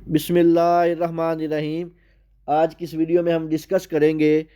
बिस्मिल्लाहिर्रहमानिर्रहीम। आज की इस वीडियो में हम डिस्कस करेंगे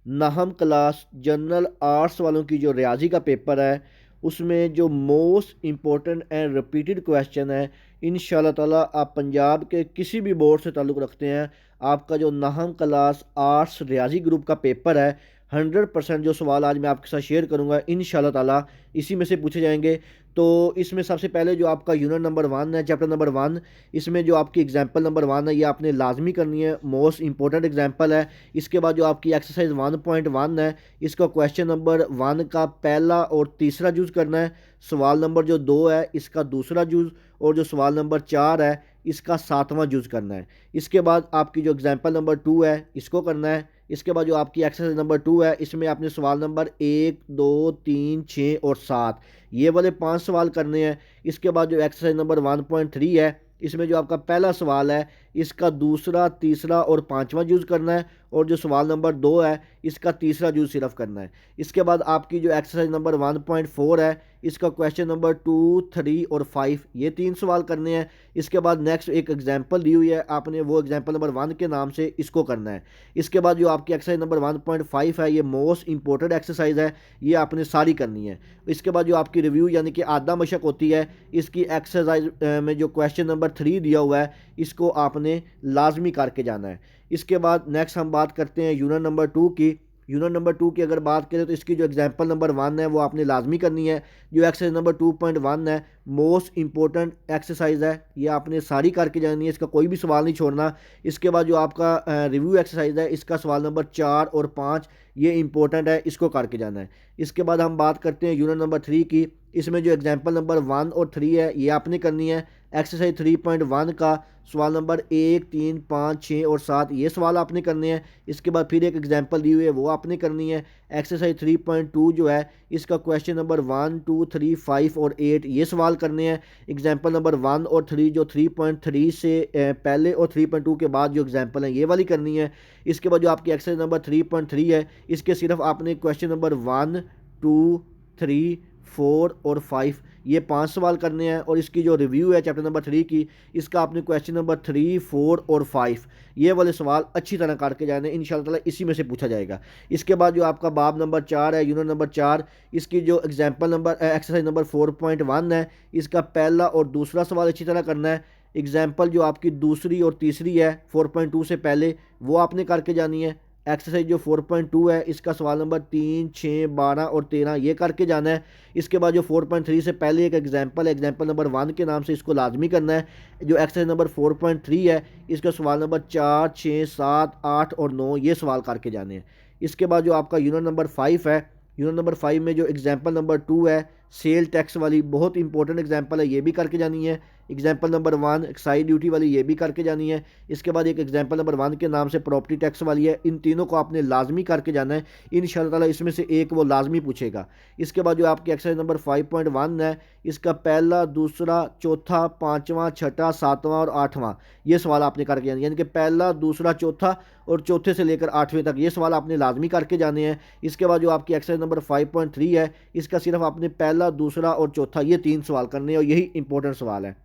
नाहम क्लास जनरल आर्ट्स वालों की जो रियाजी का पेपर है उसमें जो most important and repeated question है। इंशाल्लाह ताला आप पंजाब के किसी भी बोर्ड से ताल्लुक़ रखते हैं, आपका जो नाहम क्लास आर्ट्स रियाजी ग्रुप का पेपर है 100% जो सवाल आज मैं आपके साथ शेयर करूंगा इंशाल्लाह ताला इसी में से पूछे जाएंगे। तो इसमें सबसे पहले जो आपका यूनिट नंबर 1 है, चैप्टर नंबर 1, इसमें जो आपकी एग्जाम्पल नंबर 1 है ये आपने लाजमी करनी है, मोस्ट इंपॉर्टेंट एग्जाम्पल है। इसके बाद जो आपकी एक्सरसाइज 1.1 है, इसका क्वेश्चन नंबर 1 का पहला और तीसरा यूज़ करना है। सवाल नंबर जो 2 है इसका दूसरा यूज़, और जो सवाल नंबर 4 है इसका सातवां यूज़ करना है। इसके बाद आपकी जो एग्जाम्पल नंबर 2 है इसको करना है। इसके बाद जो आपकी एक्सरसाइज नंबर 2 है इसमें आपने सवाल नंबर 1, 2, 3, 6 और 7 ये वाले 5 सवाल करने हैं। इसके बाद जो एक्सरसाइज नंबर 1.3 है इसमें जो आपका पहला सवाल है इसका दूसरा, तीसरा और पांचवा यूज़ करना है, और जो सवाल नंबर 2 है इसका तीसरा यूज़ सिर्फ करना है। इसके बाद आपकी जो एक्सरसाइज नंबर 1.4 है इसका क्वेश्चन नंबर 2, 3 और 5 ये 3 सवाल करने हैं। इसके बाद नेक्स्ट एक एग्जाम्पल दी हुई है, आपने वो एग्जाम्पल नंबर 1 के नाम से इसको करना है। इसके बाद जो आपकी एक्सरसाइज नंबर 1.5 है ये मोस्ट इंपॉर्टेंट एक्सरसाइज है, ये आपने सारी करनी है। इसके बाद जो आपकी रिव्यू यानी कि आधा मशक होती है, इसकी एक्सरसाइज में जो क्वेश्चन नंबर 3 दिया हुआ है इसको आपने लाजमी करके जाना है। इसके बाद नेक्स्ट हम बात करते हैं यूनिट नंबर 2 की। यूनिट नंबर 2 की अगर बात करें तो इसकी जो एग्जाम्पल नंबर 1 है वो आपने लाजमी करनी है। जो एक्सरसाइज नंबर 2.1 है मोस्ट इंपॉर्टेंट एक्सरसाइज है, ये आपने सारी करके जानी है, इसका कोई भी सवाल नहीं छोड़ना। इसके बाद जो आपका रिव्यू एक्सरसाइज है इसका सवाल नंबर 4 और 5 ये इंपॉर्टेंट है, इसको करके जाना है। इसके बाद हम बात करते हैं यूनिट नंबर 3 की। इसमें जो एग्जाम्पल नंबर 1 और 3 है ये आपने करनी है। एक्सरसाइज 3.1 का सवाल नंबर 1, 3, 5, 6 और 7 ये सवाल आपने करने हैं। इसके बाद फिर एक एग्जाम्पल दी हुई है वो आपने करनी है। एक्सरसाइज 3.2 जो है इसका क्वेश्चन नंबर 1, 2, 3, 5 और 8 ये सवाल करने हैं। एग्जाम्पल नंबर 1 और 3 जो 3.3 से पहले और 3.2 के बाद जो एग्जाम्पल हैं ये वाली करनी है। इसके बाद जो आपकी एक्सरसाइज नंबर 3.3 है इसके सिर्फ आपने क्वेश्चन नंबर 1, 2, 3, 4 और 5 ये 5 सवाल करने हैं, और इसकी जो रिव्यू है चैप्टर नंबर 3 की इसका आपने क्वेश्चन नंबर 3, 4 और 5 ये वाले सवाल अच्छी तरह करके जाने, इंशाल्लाह ताला इसी में से पूछा जाएगा। इसके बाद जो आपका बाब नंबर 4 है, यूनिट नंबर 4, इसकी जो एग्जाम्पल नंबर एक्सरसाइज नंबर 4.1 है इसका पहला और दूसरा सवाल अच्छी तरह करना है। एग्जाम्पल जो आपकी दूसरी और तीसरी है 4.2 से पहले वो आपने करके जानी है। एक्सरसाइज जो 4.2 है इसका सवाल नंबर 3, 6, 12 और 13 ये करके जाना है। इसके बाद जो 4.3 से पहले एक एग्जाम्पल है, एग्जाम्पल नंबर 1 के नाम से इसको लाजमी करना है। जो एक्सरसाइज नंबर 4.3 है इसका सवाल नंबर 4, 6, 7, 8 और 9 ये सवाल करके जाने हैं। इसके बाद जो आपका यूनिट नंबर 5 है, यूनिट नंबर 5 में जो एग्जाम्पल नंबर 2 है सेल टैक्स वाली बहुत इंपॉर्टेंट एग्जाम्पल है, ये भी करके जानी है। एग्जाम्पल नंबर 1 एक्साइज ड्यूटी वाली ये भी करके जानी है। इसके बाद एक एग्जाम्पल नंबर 1 के नाम से प्रॉपर्टी टैक्स वाली है, इन तीनों को आपने लाजमी करके जाना है। इंशाल्लाह ताला इसमें से एक वो लाजमी पूछेगा। इसके बाद जो आपकी एक्सरसाइज नंबर 5.1 है इसका पहला, दूसरा, चौथा, पाँचवा, छठा, सातवां और आठवां ये सवाल आपने करके जाने, यानी कि पहला, दूसरा, चौथा और चौथे से लेकर 8वें तक ये सवाल आपने लाजमी करके जाने हैं। इसके बाद जो आपकी एक्सरसाइज नंबर 5.3 है इसका सिर्फ आपने पहला, दूसरा और चौथा ये 3 सवाल करने हैं, और यही इंपॉर्टेंट सवाल है।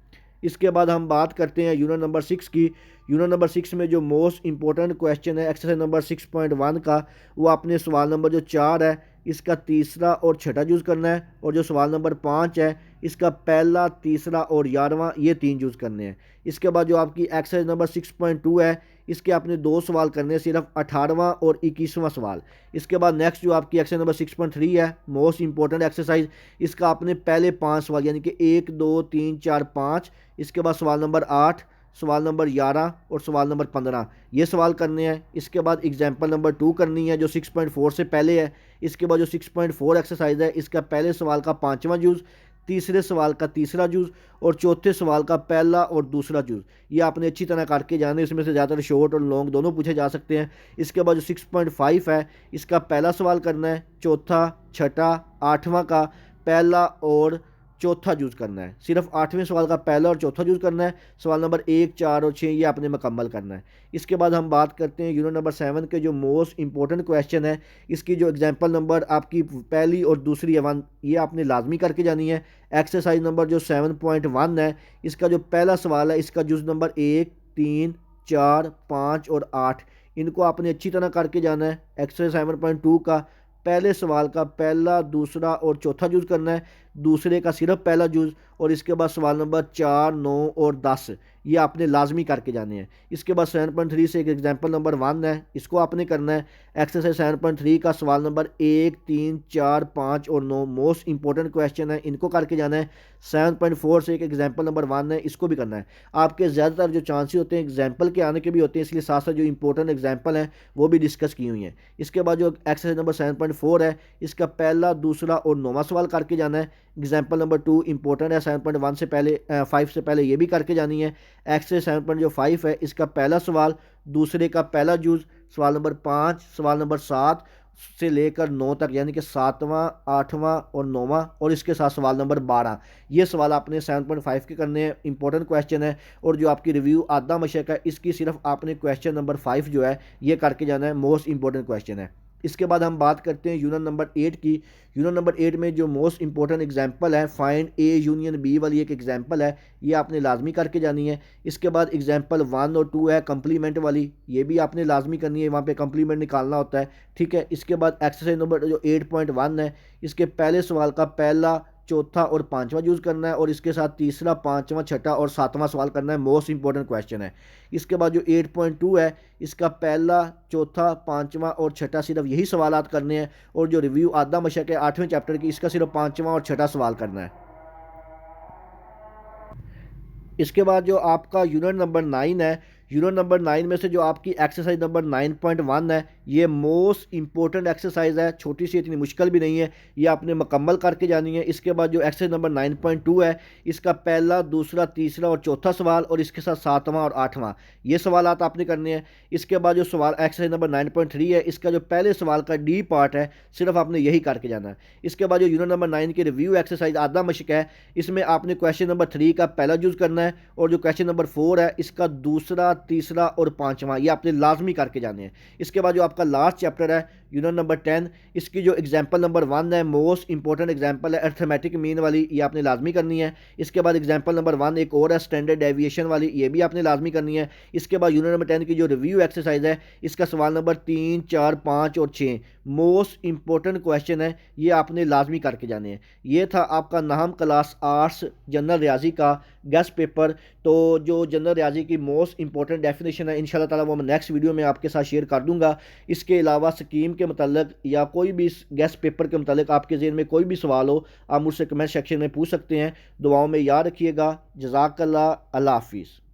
इसके बाद हम बात करते हैं यूनिट नंबर 6 की। यूनिट नंबर 6 में जो मोस्ट इंपॉर्टेंट क्वेश्चन है एक्सरसाइज नंबर 6.1 का, वो आपने सवाल नंबर जो 4 है इसका तीसरा और छठा यूज़ करना है, और जो सवाल नंबर 5 है इसका पहला, तीसरा और 11वां ये 3 यूज़ करने हैं। इसके बाद जो आपकी एक्सरसाइज नंबर 6.2 है इसके आपने 2 सवाल करने हैं, सिर्फ 18वां और 21वां सवाल। इसके बाद नेक्स्ट जो आपकी एक्सरसाइज नंबर 6.3 है मोस्ट इंपॉर्टेंट एक्सरसाइज, इसका आपने पहले 5 सवाल यानी कि 1, 2, 3, 4, 5, इसके बाद सवाल नंबर 8, सवाल नंबर 11 और सवाल नंबर 15 ये सवाल करने हैं। इसके बाद एग्जाम्पल नंबर 2 करनी है जो 6.4 से पहले है। इसके बाद जो 6.4 एक्सरसाइज है इसका पहले सवाल का 5वां यूज़, तीसरे सवाल का तीसरा यूज़ और चौथे सवाल का पहला और दूसरा यूज़ ये आपने अच्छी तरह करके जाने। इसमें से ज़्यादातर शॉर्ट और लॉन्ग दोनों पूछे जा सकते हैं। इसके बाद जो 6.5 है इसका पहला सवाल करना है, चौथा, छठा, 8वां का पहला और चौथा यूज़ करना है, सिर्फ 8वें सवाल का पहला और चौथा यूज़ करना है। सवाल नंबर 1, 4 और 6 ये आपने मुकम्मल करना है। इसके बाद हम बात करते हैं यूनिट नंबर 7 के जो मोस्ट इंपॉर्टेंट क्वेश्चन है, इसकी जो एग्जाम्पल नंबर आपकी पहली और दूसरी है 1 ये आपने लाजमी करके जानी है। एक्सरसाइज नंबर जो 7.1 है इसका जो पहला सवाल है इसका यूज़ नंबर 1, 3, 4, 5 और 8 इनको आपने अच्छी तरह करके जाना है। एक्सरसाइज 7.2 का पहले सवाल का पहला, दूसरा और चौथा यूज़ करना है, दूसरे का सिर्फ पहला यूज़, और इसके बाद सवाल नंबर 4, 9 और 10 ये आपने लाजमी करके जाने हैं। इसके बाद 7.3 से एक एग्जाम्पल नंबर 1 है, इसको आपने करना है। एक्सरसाइज 7.3 का सवाल नंबर 1, 3, 4, 5 और 9 मोस्ट इंपॉर्टेंट क्वेश्चन है, इनको करके जाना है। 7.4 से एक एग्जाम्पल नंबर 1 है, इसको भी करना है। आपके ज़्यादातर जो चांसेस होते हैं एग्जाम्पल के आने के भी होते हैं, इसलिए साथ साथ जो इंपॉर्टेंट एग्जाम्पल हैं वो भी डिस्कस की हुई हैं। इसके बाद जो एक्सरसाइज नंबर 7.4 है, इसका पहला, दूसरा और 9वां सवाल करके जाना है। एग्जाम्पल नंबर 2 इंपॉर्टेंट है, 7.1 से पहले 5 से पहले ये भी करके जानी है। एक्सरसाइज 7.5 है, इसका पहला सवाल, दूसरे का पहला यूज़, सवाल नंबर 5, सवाल नंबर 7 से लेकर 9 तक, यानी कि 7वां, 8वां और 9वां, और इसके साथ सवाल नंबर 12 ये सवाल आपने 7.5 के करने हैं। इंपॉर्टेंट क्वेश्चन है, और जो आपकी रिव्यू आधा मशक है इसकी सिर्फ आपने क्वेश्चन नंबर 5 जो है ये करके जाना है, मोस्ट इंपॉर्टेंट क्वेश्चन है। इसके बाद हम बात करते हैं यूनिट नंबर 8 की। यूनिट नंबर 8 में जो मोस्ट इंपॉर्टेंट एग्जाम्पल है, फाइंड ए यूनियन बी वाली एक एग्जाम्पल है, ये आपने लाजमी करके जानी है। इसके बाद एग्जाम्पल 1 और 2 है कंप्लीमेंट वाली, ये भी आपने लाजमी करनी है, वहाँ पे कंप्लीमेंट निकालना होता है, ठीक है। इसके बाद एक्सरसाइज नंबर जो 8.1 है, इसके पहले सवाल का पहला, चौथा और 5वां यूज़ करना है, और इसके साथ तीसरा, 5वां, छठा और 7वां सवाल करना है, मोस्ट इंपॉर्टेंट क्वेश्चन है। इसके बाद जो 8.2 है, इसका पहला, चौथा, 5वां और छठा सिर्फ यही सवाल करने हैं, और जो रिव्यू आधा मशक है 8वें चैप्टर की, इसका सिर्फ 5वां और छठा सवाल करना है। इसके बाद जो आपका यूनिट नंबर 9 है, यूनिट नंबर 9 में से जो आपकी एक्सरसाइज नंबर 9.1 है, ये मोस्ट इंपॉर्टेंट एक्सरसाइज है, छोटी सी, इतनी मुश्किल भी नहीं है, ये आपने मुकम्मल करके जानी है। इसके बाद जो एक्सरसाइज नंबर 9.2 है, इसका पहला, दूसरा, तीसरा और चौथा सवाल, और इसके साथ 7वां और 8वां ये सवाल आपने करने हैं। इसके बाद जो सवाल एक्सरसाइज नंबर 9.3 है, इसका जो पहले सवाल का डी पार्ट है, सिर्फ आपने यही करके जाना है। इसके बाद जो यूनिट नंबर 9 की रिव्यू एक्सरसाइज आधा मशक है, इसमें आपने क्वेश्चन नंबर 3 का पहला यूज़ करना है, और जो क्वेश्चन नंबर 4 है, इसका दूसरा, तीसरा और 5वां ये आपने लाजमी करके जाने हैं। इसके बाद जो आपका लास्ट चैप्टर है यूनिट नंबर 10, इसकी जो एग्जाम्पल नंबर 1 है, मोस्ट इंपॉर्टेंट एग्जाम्पल है अर्थमेटिक मीन वाली, ये आपने लाजमी करनी है। इसके बाद एग्जाम्पल नंबर 1 एक और है स्टैंडर्ड डेविएशन वाली, ये भी आपने लाजमी करनी है। इसके बाद यूनिट नंबर 10 की जो रिव्यू एक्सरसाइज है, इसका सवाल नंबर 3, 4, 5 और 6 मोस्ट इंपॉर्टेंट क्वेश्चन है, ये आपने लाजमी करके जाने हैं। ये था आपका नाहम क्लास आर्ट्स जनरल रियाजी का गेस्ट पेपर। तो जो जनरल रियाजी की मोस्ट इंपॉर्टेंट डेफिनेशन है, इंशाल्लाह ताला वो मैं नेक्स्ट वीडियो में आपके साथ शेयर कर दूंगा। इसके अलावा स्कीम के मतलब या कोई भी गेस्ट पेपर के मतलब आपके ज़हन में कोई भी सवाल हो, आप मुझसे कमेंट सेक्शन में पूछ सकते हैं। दुआओं में याद रखिएगा। जज़ाकल्लाह, अल्लाह हाफिज़।